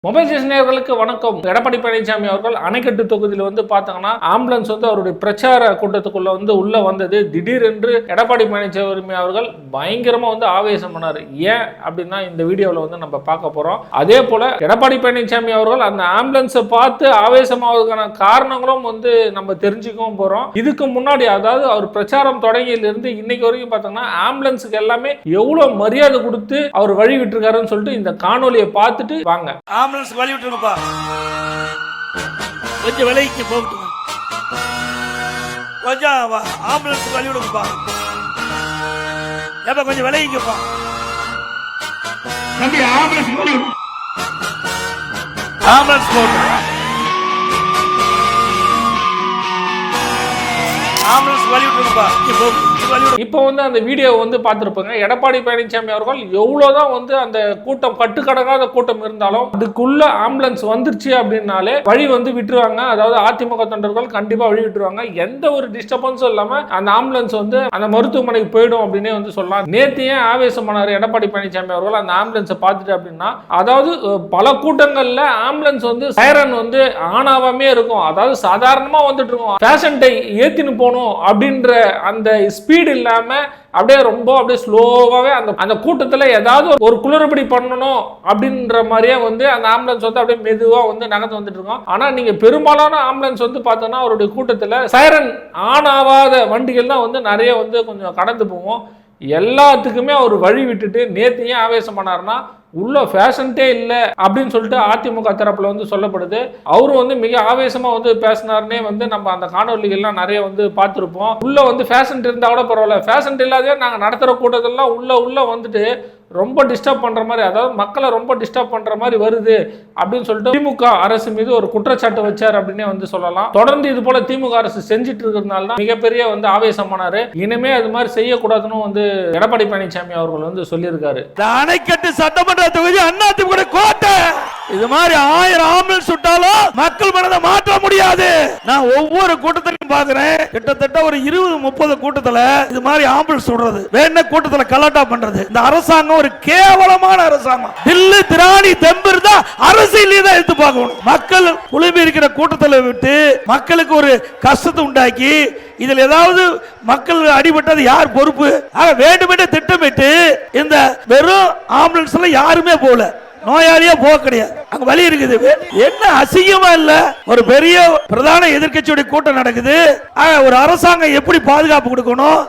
Mobile station நேயர்களுக்கு வணக்கம். எடப்பாடி பழனிசாமி அவர்கள் அணைக்கட்டு தொகுதியில் பார்த்தீங்கன்னா ஆம்புலன்ஸ் அவருடைய பிரச்சார கூட்டத்துக்குள்ள உள்ள வந்தது. திடீரென்று எடப்பாடி பழனிசாமி அவர்கள் பயங்கரமா ஆவேசம் பண்ணாரு. ஏன் அப்படின்னா இந்த வீடியோவில் நம்ம பார்க்க போறோம். அதே போல எடப்பாடி பழனிசாமி அவர்கள் அந்த ஆம்புலன்ஸை பார்த்து ஆவேசமாவதற்கான காரணங்களும் நம்ம தெரிஞ்சுக்கவும் போறோம். இதுக்கு முன்னாடி அதாவது அவர் பிரச்சாரம் தொடங்கியிலிருந்து இன்னைக்கு வரைக்கும் பார்த்தோம்னா ஆம்புலன்ஸுக்கு எல்லாமே எவ்வளவு மரியாதை கொடுத்து அவர் வழி விட்டுருக்காருன்னு சொல்லிட்டு இந்த காணொலியை பார்த்துட்டு வாங்க. ஆம்புலன்ஸ் வழி விட்டுருங்கப்பா, கொஞ்சம் விலைக்கு போகட்டுங்க, கொஞ்சம் ஆம்புலன்ஸ் வழி விடுங்கப்பா, எப்ப கொஞ்சம் விலைக்குப்பா, ஆம்புலன்ஸ் போட்டு ஆம்புலன்ஸ் வழி விட்டுருங்கப்பா. இப்போ அந்த வீடியோ பார்த்துருப்பாங்க. எடப்பாடி பழனிசாமி அவர்கள் எவ்வளவுதான் அந்த கூட்டம் கட்டுக்கடங்காத கூட்டம் இருந்தாலும் அதுக்குள்ள ஆம்புலன்ஸ் வந்துருச்சு அப்படின்னாலே வழி விட்டுருவாங்க. அதாவது அதிமுக தொண்டர்கள் கண்டிப்பா வழி விட்டுருவாங்க. எந்த ஒரு டிஸ்டர்பன்ஸும் இல்லாம அந்த ஆம்புலன்ஸ் அந்த மருத்துவமனைக்கு போயிடும் அப்படின்னே சொல்லலாம். நேற்று ஏன் ஆவேசமானார் எடப்பாடி பழனிசாமி அவர்கள் அந்த ஆம்புலன்ஸை பார்த்துட்டு அப்படின்னா, அதாவது பல கூட்டங்கள்ல ஆம்புலன்ஸ் சைரன் ஆனாவே இருக்கும். அதாவது சாதாரணமா வந்துட்டு இருக்கும். பேஷண்டை ஏத்தின்னு போகணும் அப்படின்ற அந்த ஸ்பீடு இல்லாம அப்படியே ஸ்லோவாவே அந்த கூட்டத்துல ஏதாவது ஒரு குளறுபடி பண்ணணும் அப்படின்ற மாதிரியே அந்த ஆம்புலன்ஸ் அப்படியே மெதுவா நகர்ந்து வந்துட்டு இருக்கோம். ஆனா நீங்க பெரும்பாலான ஆம்புலன்ஸ் பார்த்தோன்னா அவருடைய கூட்டத்துல சைரன் ஆன் ஆகாத வண்டிகள் தான் நிறைய கொஞ்சம் கடந்து போவோம். எல்லாத்துக்குமே அவர் வழி விட்டுட்டு நேற்று ஏன் ஆவேசம் பண்ணாருன்னா, உள்ள ஃபேஷன்ட்டே இல்லை அப்படின்னு சொல்லிட்டு அதிமுக தரப்புல சொல்லப்படுது. அவரு மிக ஆவேசமா பேசினார்னே நம்ம அந்த காணொலிகள்லாம் நிறைய பார்த்துருப்போம். உள்ள ஃபேஷன் இருந்தா கூட பரவாயில்ல, ஃபேஷன் இல்லாதே நாங்கள் நடத்துகிற கூட்டத்தெல்லாம் உள்ள வந்துட்டு ரொம்ப டிஸ்டர்ப் பண்ற மாதிரி, அதாவது மக்களை ரொம்ப டிஸ்டர்ப் பண்ற மாதிரி வருது அப்படின்னு சொல்லிட்டு திமுக அரசு மீது ஒரு குற்றச்சாட்டு வச்சார் அப்படின்னே சொல்லலாம். தொடர்ந்து இது போல திமுக அரசு செஞ்சுட்டு இருக்கிறதுனால தான் மிகப்பெரிய ஆவேசமானாரு. இனிமே அது மாதிரி செய்யக்கூடாதுன்னு எடப்பாடி பழனிசாமி அவர்கள் சொல்லியிருக்காரு. அணைக்கட்டு சட்டமன்ற தொகுதி அதிமுக கோட்டை, இது மாதிரி 1000 ஆம்புலன்ஸ் விட்டாலும் மக்கள் மனதை மாற்ற முடியாது. நான் ஒவ்வொரு கூட்டத்திலையும் பாக்குறேன், கிட்டத்தட்ட ஒரு 20-30 கூட்டத்துல இது மாதிரி ஆம்புலன்ஸ் விடுறது, வேணா கூட்டத்துல கலாட்டா பண்றது. இந்த அரசாங்கம் ஒரு கேவலமான அரசாங்கம். தில்லு திராணி தெம்பு தான் அரசியலே தான் எடுத்து பார்க்கணும். மக்கள் குழுமி இருக்கிற கூட்டத்தில் விட்டு மக்களுக்கு ஒரு கஷ்டத்தை உண்டாக்கி இதில் ஏதாவது மக்கள் அடிபட்டது யார் பொறுப்பு? வேண்டுமென்றே திட்டமிட்டு இந்த வெறும் ஆம்புலன்ஸ்ல யாருமே போல, நோயாளியா போக கிடையாது, அங்க வழி இருக்குது. என்ன அசிங்கமா இல்ல? ஒரு பெரிய பிரதான எதிர்க்கட்சியுடைய கூட்டம் நடக்குது. ஒரு அரசாங்கம் எப்படி பாதுகாப்பு கொடுக்கணும்?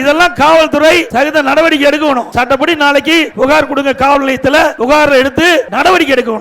இதெல்லாம் காவல்துறை தகுந்த நடவடிக்கை எடுக்கணும். சட்டப்படி நாளைக்கு புகார் கொடுங்க, காவல் நிலையத்தில் புகார் எடுத்து நடவடிக்கை எடுக்கணும்.